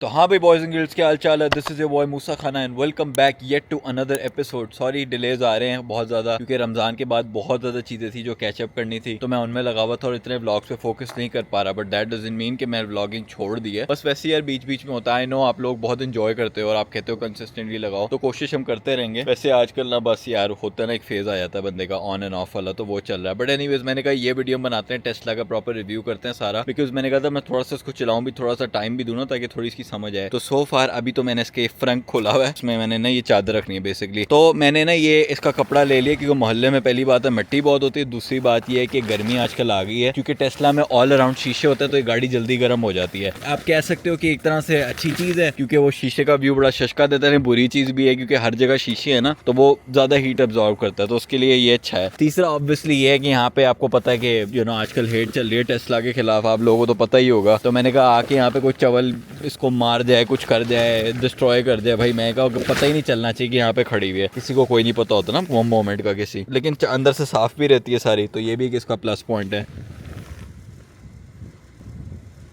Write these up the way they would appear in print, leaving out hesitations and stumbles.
तो हाँ भाई बॉयज एंड गर्ल्स, क्या हाल चाल है। This is your boy Musa खाना and welcome back yet to another episode. Sorry delays आ रहे हैं बहुत ज़्यादा, क्योंकि रमज़ान के बाद बहुत ज़्यादा चीज़ें थी जो कैचअप करनी थी, तो मैं उनमें लगा हुआ था और इतने व्लॉग्स पे फोकस नहीं कर पा रहा। बट दैट डजंट मीन कि मैं व्लॉगिंग छोड़ दी है, बस वैसे यार बीच बीच में होता है। नो आप लोग बहुत इंजॉय करते हो और आप कहते हो कंसिस्टेंटली लगाओ, तो कोशिश हम करते रहेंगे। वैसे आजकल ना बस यार होता है ना, एक फेज आ जाता है बंदे का ऑन एंड ऑफ वाला, तो वो चल रहा है। बट एनीवेज मैंने कहा ये वीडियो बनाते हैं, टेस्ला का प्रॉपर रिव्यू करते हैं सारा, बिकॉज मैंने कहा था मैं थोड़ा सा इसको चलाऊं भी, थोड़ा सा टाइम भी दूं ना, ताकि थोड़ी इसकी समझ आए। तो सो फार अभी तो मैंने इसके फ्रंट खोला हुआ है, इसमें मैंने ना ये चादर रखनी है बेसिकली। तो मैंने ना ये इसका कपड़ा ले लिया, क्योंकि मोहल्ले में पहली बात है मिट्टी बहुत होती है, दूसरी बात ये है कि गर्मी आजकल आ गई है, क्योंकि टेस्ला में ऑल अराउंड शीशे होते हैं, तो ये गाड़ी जल्दी गर्म हो जाती है। आप कह सकते हो कि एक तरह से अच्छी चीज़ है, क्योंकि वो शीशे का व्यू बड़ा शशका देता है। बुरी चीज़ भी है, क्योंकि हर जगह शीशे है ना, तो वो ज़्यादा हीट अब्जॉर्व करता है, तो उसके लिए ये अच्छा है। तीसरा ऑब्वियसली ये है कि यहाँ पे आपको पता है कि आजकल हेट चल रही है टेस्ला के खिलाफ, आप लोगों को तो पता ही होगा। तो मैंने कहा आके यहाँ पे कोई चवल इसको मार जाए, कुछ कर जाए, डिस्ट्रॉय कर जाए, भाई मैं कहा पता ही नहीं चलना चाहिए कि यहाँ पे खड़ी हुई है, किसी को कोई नहीं पता होता ना वो मोमेंट का किसी, लेकिन अंदर से साफ भी रहती है सारी, तो ये भी एक इसका प्लस पॉइंट है।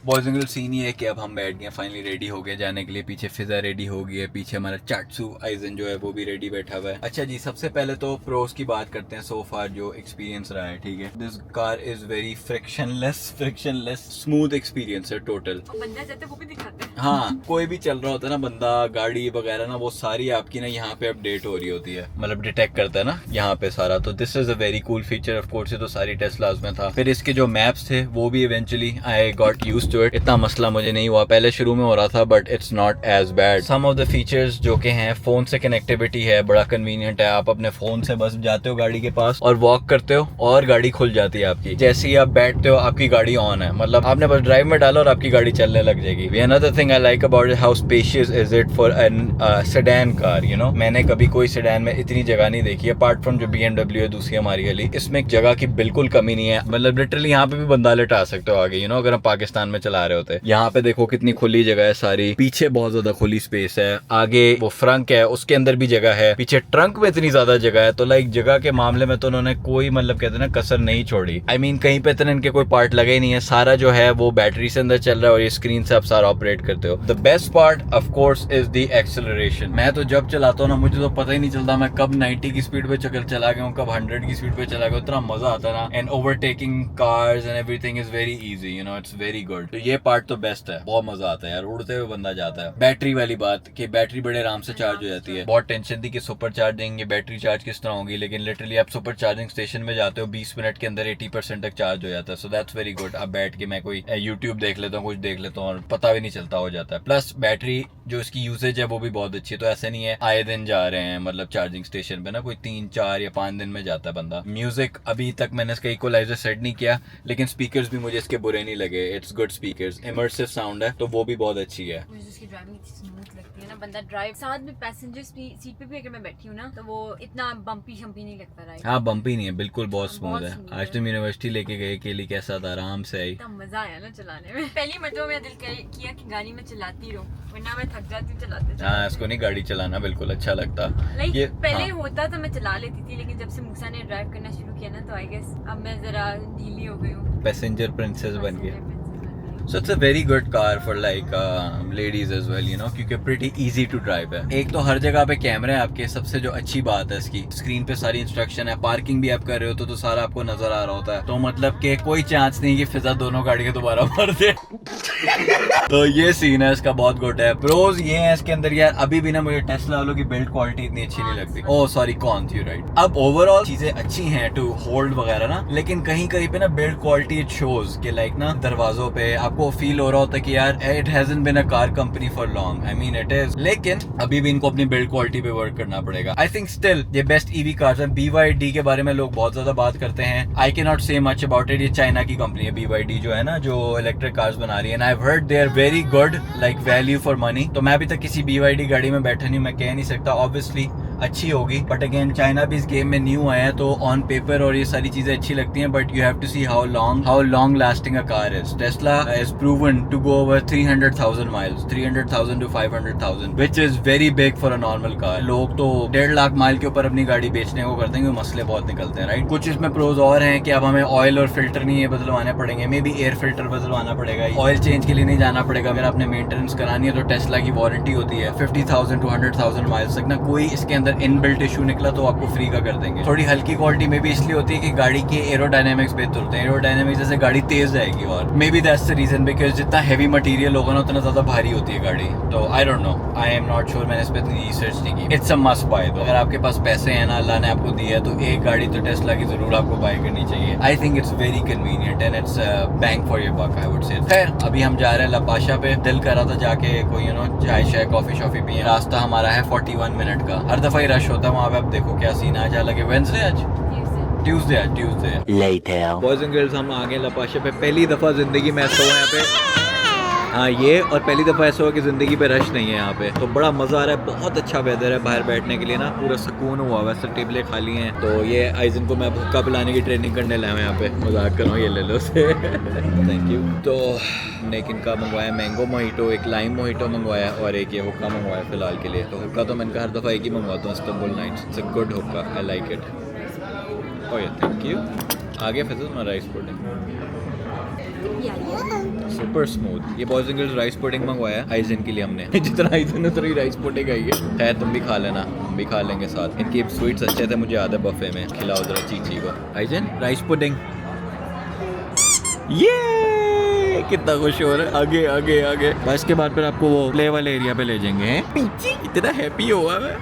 बॉयज एंड गर्ल्स सीन ये है कि अब हम बैठ गए, फाइनली रेडी हो गए जाने के लिए। पीछे फिजा रेडी हो गई है, पीछे हमारा चाटसू आइजन जो है वो भी रेडी बैठा हुआ है। अच्छा जी, सबसे पहले तो प्रोस की बात करते हैं। सो फार जो एक्सपीरियंस रहा है, ठीक है, this car is very frictionless smooth experience है टोटल। बंदा जाते वो भी दिखाते हैं। हाँ, कोई भी चल रहा होता है ना बंदा, गाड़ी वगैरह ना, वो सारी आपकी ना यहाँ पे अपडेट हो रही होती है, मतलब डिटेक्ट करता है ना यहाँ पे सारा। तो this is a very cool feature. Of course ये तो सारी टेस्लास में था। फिर इसके जो मैप्स थे वो भी eventually I got used to it. इतना मसला मुझे नहीं हुआ, पहले शुरू में हो रहा था, but it's not as bad. Some of the features जो के हैं, फोन से कनेक्टिविटी है, बड़ा कन्वीनियंट है। आप अपने फोन से बस जाते हो गाड़ी के पास और वॉक करते हो और गाड़ी खुल जाती है आपकी। जैसे ही आप बैठते हो आपकी गाड़ी ऑन है, मतलब आपने बस ड्राइव में डाला और आपकी गाड़ी चलने लग जाएगी। Another thing I like about it, how spacious is it for an sedan car. मैंने कभी कोई सेडान में इतनी जगह नहीं देखी, अपार्ट फ्रॉम जो BMW है दूसरी हमारी वाली, इसमें एक जगह की बिल्कुल कमी नहीं है। मतलब लिटरली यहाँ पे भी बंदा लेटा सकते हो आगे, अगर हम पाकिस्तान में चला रहे होते। यहाँ पे देखो कितनी खुली जगह है सारी, पीछे बहुत ज्यादा खुली स्पेस है, आगे वो फ्रंक है उसके अंदर भी जगह है, पीछे ट्रंक में इतनी ज्यादा जगह है। तो लाइक जगह के मामले में तो उन्होंने कोई मतलब कहते हैं ना कसर नहीं छोड़ी। आई मीन कहीं पे इतने इनके कोई पार्ट लगे ही नहीं है, सारा जो है वो बैटरी से अंदर चल रहा है और ये स्क्रीन से आप सारा ऑपरेट करते हो। The best part of course is the acceleration. मैं तो जब चलाता हूँ ना, मुझे तो पता ही नहीं चलता मैं कब 90 की स्पीड पे चला गया हूँ, कब 100 की स्पीड पे चला गया। इतना मजा आता है ना, and overtaking cars and everything is very easy, it's very good. तो ये पार्ट तो बेस्ट है, बहुत मजा आता है यार, उड़ते हुए बंदा जाता है। बैटरी वाली बात कि बैटरी बड़े आराम से चार्ज हो जाती है। बहुत टेंशन थी कि सुपर चार्जिंग, ये बैटरी चार्ज किस तरह होगी, लेकिन लिटरली आप सुपर चार्जिंग स्टेशन में जाते हो 20 मिनट के अंदर 80% तक चार्ज हो जाता है। So that's very good. अब बैठ के मैं कोई यूट्यूब देख लेता हूँ, कुछ देख लेता हूँ और पता भी नहीं चलता हो जाता है। प्लस बैटरी जो इसकी यूसेज है वो भी बहुत अच्छी है, तो ऐसे नहीं है आए दिन जा रहे हैं मतलब चार्जिंग स्टेशन पे ना, कोई 3, 4 या 5 दिन में जाता है बंदा। म्यूजिक अभी तक मैंने इसका इक्वलाइजर सेट नहीं किया, लेकिन स्पीकर्स भी मुझे इसके बुरे नहीं लगे। It's good speakers, immersive sound है, तो वो भी बहुत अच्छी है। मुझे उसकी ड्राइविंग इतनी स्मूथ लगती है ना, बंदा ड्राइव साथ में पैसेंजर सीट पे भी अगर मैं बैठी हूँ ना, तो वो इतना बम्पी शम्पी नहीं लगता राइड। हाँ बम्पी नहीं है, बिल्कुल बहुत स्मूथ है। स्मूथ आज तुम यूनिवर्सिटी लेके गए के लिए कैसा था, आराम से आई। इतना मजा आया ना चलाने में। पहली मरतबा मेरा दिल किया कि गाड़ी में चलाती रहूं, वरना मैं थक जाती हूँ चलाते। हाँ, इसको नहीं गाड़ी चलाना बिल्कुल अच्छा लगता। ये पहले हाँ। होता तो मैं चला लेती थी, लेकिन जब से मूसा ने ड्राइव करना शुरू किया ना, तो आई गेस अब मैं जरा ढीली हो गई हूँ, पैसेंजर प्रिंसेस बन गए। So it's a very good car for like ladies as well, क्योंकि pretty easy to drive है। एक तो हर जगह पे कैमरे हैं आपके, सबसे जो अच्छी बात है इसकी, स्क्रीन पे सारी इंस्ट्रक्शन है। पार्किंग भी आप कर रहे हो तो सारा आपको नजर आ रहा होता है, तो मतलब कि कोई चांस नहीं कि फिजा दोनों गाड़ी के दोबारा मार दे। तो ये सीन है इसका, बहुत गुड है। प्रोज ये है इसके अंदर यार, अभी भी ना मुझे टेस्ला वालों की बिल्ड क्वालिटी इतनी अच्छी नहीं लगती। ओह सॉरी, कौन थी, राइट। अब ओवरऑल चीजें अच्छी हैं टू होल्ड वगैरह ना, लेकिन कहीं कहीं पे ना बिल्ड क्वालिटी इट शोज कि लाइक ना दरवाजों पे आपको फील हो रहा होता है कि यार it hasn't been a car company for long. I mean it is, लेकिन अभी भी इनको अपनी बिल्ड क्वालिटी पे वर्क करना पड़ेगा। आई थिंक स्टिल ये बेस्ट ईवी कार्स हैं। BYD के बारे में लोग बहुत ज्यादा बात करते हैं, आई कैन नॉट से मच अबाउट इट। ये चाइना की कंपनी है BYD जो है ना, जो इलेक्ट्रिक कार्स बना रही है, and I have heard they are very good, like value for money. तो मैं अभी तक किसी BYD गाड़ी में बैठा नहीं, मैं कह नहीं सकता। ऑब्वियसली अच्छी होगी, बट अगेन चाइना भी इस गेम में न्यू आया है, तो ऑन पेपर और ये सारी चीजें अच्छी लगती हैं, but you have to see how long lasting a car is. Tesla is proven to go over 300,000 miles, 300,000 to 500,000, which is very big for a normal car। लोग तो 1.5 लाख माइल के ऊपर अपनी गाड़ी बेचने को करते हैं, क्योंकि मसले बहुत निकलते हैं, राइट। कुछ इसमें प्रोज और हैं कि अब हमें ऑयल और फिल्टर नहीं है बदलवाने पड़ेंगे, मे बी एयर फिल्टर बदलवाना पड़ेगा, ऑयल चेंज के लिए नहीं जाना पड़ेगा। अगर आपने मेंटेनेंस करानी है तो टेस्ला की वारंटी होती है 50,000 to 100,000 माइल्स तक ना, कोई इसके अंदर इनबिल्ट इशू निकला तो आपको फ्री का कर देंगे। थोड़ी हल्की क्वालिटी में भी इसलिए होती है कि गाड़ी के एरोडायनेमिक्स बेहतर होते हैं, एरोडायनेमिक्स जैसे गाड़ी तेज जाएगी, और maybe that's the reason, because जितना हैवी मटेरियल होगा ना उतना ज्यादा भारी होती है गाड़ी। तो I don't know, I am not sure, मैंने इस पर इतनी रिसर्च नहीं की। It's a must buy. तो अगर आपके पास पैसे हैं ना, अल्लाह ने आपको दिया है, तो एक गाड़ी तो टेस्ला की जरूर आपको बाय करनी चाहिए। I think it's very convenient and it's bang for your buck, I would say. खैर अभी हम जा रहे हैं लापाशा पे, दिल कर रहा था जाके कोई चाय शाय कॉफी शॉफी पिए। रास्ता हमारा है 41 मिनट का, हर दफा ही रश होता है वहाँ पे। अब देखो क्या सीन आज लगे, वेडनेसडे आज ट्यूसडे बॉयज एंड गर्ल्स, हम आ गए लापाशा पे। पहली दफा जिंदगी में ऐसा हुआ यहाँ पे, हाँ ये, और पहली दफ़ा ऐसा हुआ कि ज़िंदगी पे रश नहीं है यहाँ पे, तो बड़ा मज़ा आ रहा है। बहुत अच्छा वेदर है बाहर बैठने के लिए ना, पूरा सुकून हुआ। वैसे टेबलें खाली हैं, तो ये आइजन को मैं भुक्का पिलाने की ट्रेनिंग करने लाया हूँ यहाँ पे, मजाक कर रहा हूँ, ये ले लो उसे थैंक यू। तो हमने एक इनका मंगवाया मैंगो मोहिटो, एक लाइम मोहिटो मंगवाया, और एक ये हुक्का मंगवाया फ़िलहाल के लिए। तो हुक्का तो मैंने हर दफ़ा एक ही मंगवाता हूँ, Istanbul Nights, it's a good hookah, I like it. ओह या थैंक यू। आगे फिर मैं राइस पुडिंग सुपर स्मूथ। ये boys and girls rice pudding मंगवाया आइजन के लिए हमने जितना आइजन उतना ही राइस पुडिंग आई है। खैर तुम भी खा लेना, हम भी खा लेंगे साथ। इनकी स्वीट्स अच्छे थे, मुझे याद है बफे में। खिलाओ जरा चीची को। आइजन राइस पुडिंग, ये कितना खुश हो रहा है। आगे आगे आगे, बस के बाद फिर आपको वो प्ले वाले एरिया पे ले जाएंगे। इतना हैप्पी हुआ मैं।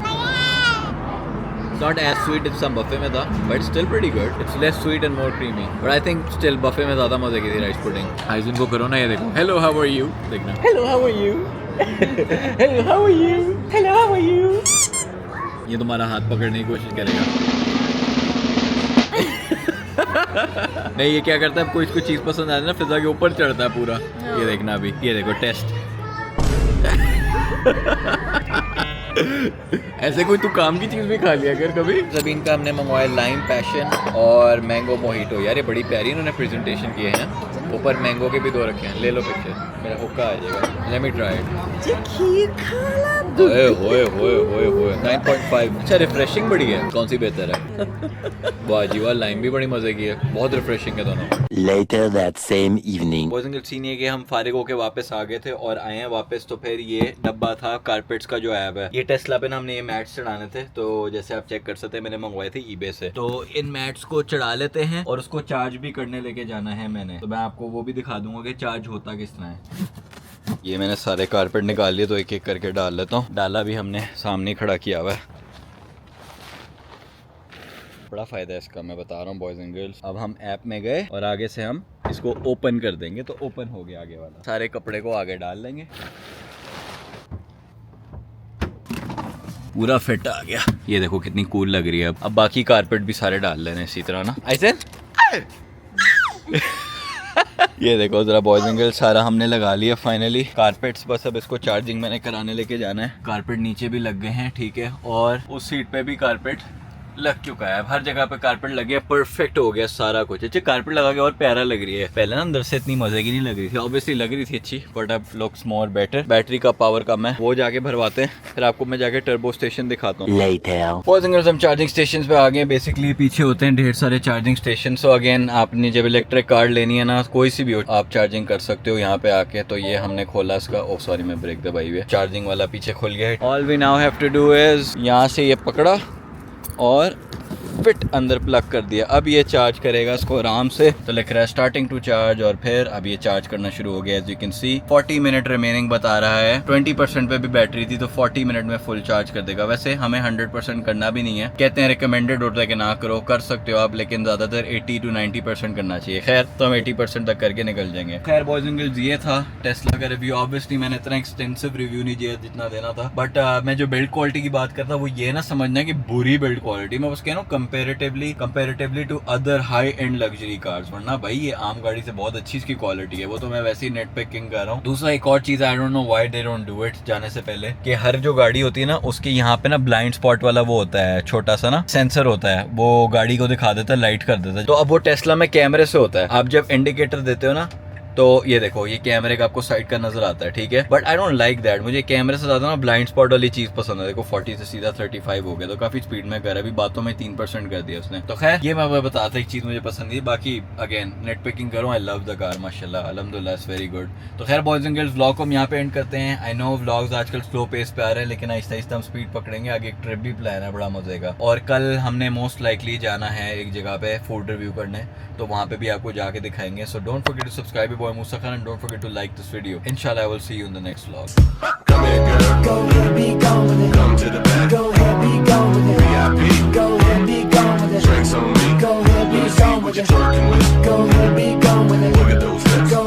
It's not as sweet as some buffet में था, but it's still pretty good. It's less sweet and more creamy. But I think still buffet में ज़्यादा मजे की थी राइस पुडिंग। आइजन को करो ना, ये देखो, Hello, how are you? देखना, Hello, how are you? Hello, how are you? Hello, how are you? ये तुम्हारा हाथ पकड़ने की कोशिश करेगा। नहीं, ये क्या करता है, आपको इसको चीज़ पसंद आती है ना, फिजा के ऊपर चढ़ता है पूरा। ये देखना अभी, ये देखो टेस्ट। ऐसे कोई तू काम की चीज भी खा लिया कर कभी। ज़बीन का हमने मंगवाया लाइम पैशन और मैंगो मोहिटो। यार ये बड़ी प्यारी इन्होंने प्रेजेंटेशन किए हैं, ऊपर मैंगो के भी दो रखे हैं। ले लो पिक्चर, मेरा हुक्का आ जाएगा। Let me try it. ओए होए होए होए होए 9.5। अच्छा रिफ्रेशिंग बड़ी है, कौन सी बेहतर है? वाह जी वाह, लाइम भी बड़ी मजे की है, बहुत रिफ्रेशिंग है दोनों। Later that same evening. Boys and girls, scene ये कि हम फारिग होके वापस आ गए थे और आए हैं वापस। तो फिर ये डब्बा था कारपेट्स का जो ऐप है, ये टेस्ला पे ना हमने ये मैट्स चढ़ाने थे। तो जैसे आप चेक कर सकते हैं, मैंने मंगवाए थे ईबे से। तो इन मैट्स को चढ़ा लेते हैं और उसको चार्ज भी करने लेके जाना है मैंने। तो मैं आपको वो भी दिखा दूंगा कि चार्ज होता किस तरह है। ये मैंने सारे कारपेट निकाल लिए, तो एक एक करके डाल लेता हूँ। डाला भी हमने सामने खड़ा किया हुआ है। बड़ा फ़ायदा है इसका, मैं बता रहा हूँ बॉयज़ एंड गर्ल्स। अब हम ऐप में गए और आगे से हम इसको ओपन कर देंगे, तो ओपन हो गया आगे वाला। सारे कपड़े को आगे डाल देंगे, पूरा फिट आ गया। ये देखो कितनी कूल लग रही है। अब बाकी कारपेट भी सारे डाल लेने इसी तरह ना। ऐसे ये देखो जरा बॉयज एंड गर्ल्स, सारा हमने लगा लिया फाइनली कारपेट्स। बस अब इसको चार्जिंग मैंने कराने लेके जाना है। कारपेट नीचे भी लग गए हैं, ठीक है, और उस सीट पे भी कारपेट लग चुका है। हर जगह पे कारपेट लगे, परफेक्ट हो गया सारा कुछ। अच्छा कारपेट लगा के और प्यारा लग रही है। पहले ना अंदर से इतनी मजे की नहीं लग रही थी, ऑब्वियसली लग रही थी अच्छी, बट अब लुक्स मोर बेटर। बैटरी का पावर कम है, वो जाके भरवाते हैं, फिर आपको मैं जाके टर्बो स्टेशन दिखाता हूँ। हम चार्जिंग स्टेशन पे आ गए। बेसिकली पीछे होते हैं ढेर सारे चार्जिंग स्टेशन। सो अगेन आपने जब इलेक्ट्रिक कार लेनी है ना, कोई सी भी हो, आप चार्जिंग कर सकते हो यहाँ पे आके। तो ये हमने खोला इसका, ओ सॉरी मैं ब्रेक दबाई हुई है, चार्जिंग वाला पीछे खुल गया है। All we now have to do is यहाँ से ये पकड़ा और फिट अंदर प्लग कर दिया। अब ये चार्ज करेगा इसको आराम से। तो लिख रहा है स्टार्टिंग टू चार्ज, और फिर अब ये चार्ज करना शुरू हो गया। As you can see 40 minute remaining बता रहा है। 20% पे भी बैटरी थी, तो 40 मिनट में फुल चार्ज कर देगा। वैसे हमें 100% करना भी नहीं है, कहते हैं रिकमेंडेड होता है कि ना करो, कर सकते हो आप, लेकिन ज्यादातर 80 to 90% करना चाहिए। खैर तो हम 80% तक करके निकल जाएंगे। खैर बॉयज एंड गर्ल्स, ये था टेस्ला का रिव्यू। ऑब्वियसली मैंने इतना एक्सटेंसिव रिव्यू नहीं दिया जितना देना था, बट मैं जो बिल्ड क्वालिटी की बात करता वो ये ना समझना कि बुरी बिल्ड क्वालिटी, मैं बस कह रहा हूँ comparatively to other high end luxury cars, वरना भाई ये आम गाड़ी से बहुत अच्छी इसकी क्वालिटी है। वो तो मैं वैसे ही नेट पे किंग कर रहा हूँ। दूसरा एक और चीज, आई don't know why they don't do it, जाने से पहले कि हर जो गाड़ी होती है ना उसके यहाँ पे ना ब्लाइंड स्पॉट वाला वो होता है, छोटा सा ना सेंसर होता है, वो गाड़ी को दिखा देता है, लाइट कर देता है। तो अब वो टेस्ला में कैमरे से होता है, आप जब इंडिकेटर देते हो ना तो ये देखो ये कैमरे का आपको साइड का नजर आता है, ठीक है। But I don't like that, मुझे कैमरे से ज्यादा ना ब्लाइंड स्पॉट वाली चीज पसंद है। देखो 40 से सीधा 35 हो गया, तो काफी स्पीड में कर रहा है। अभी बातों में 3% कर दिया उसने। तो खैर ये मैं बताता एक चीज मुझे पसंद है। बाकी अगेन नेट पिकिंग करूँ, आई लव द कार माशाल्लाह, अल्हम्दुलिल्लाह, इट्स वेरी गुड। तो खैर बॉयज एंड गर्ल्स, व्लॉग को हम यहाँ पे एंड करते हैं। आई नो व्लॉग्स आजकल स्लो पेस पे आ रहे हैं, लेकिन आहिस्ता आहिस्ता हम स्पीड पकड़ेंगे। आगे एक ट्रिप भी प्लान है बड़ा मजे का, और कल हमने मोस्ट लाइकली जाना है एक जगह पे फूड रिव्यू करने, तो वहाँ पे भी आपको जाके दिखाएंगे। So don't forget to subscribe bye Musa Khan, and don't forget to like this video. Inshallah, I will see you in the next vlog. Come here, girl. Go ahead, be gone with it. Come to the back. Go ahead, be gone with it. VIP. Go ahead, be gone with it. Drinks on me. Go ahead, be gone with it. Go ahead, be gone with it. Look at those hips. Go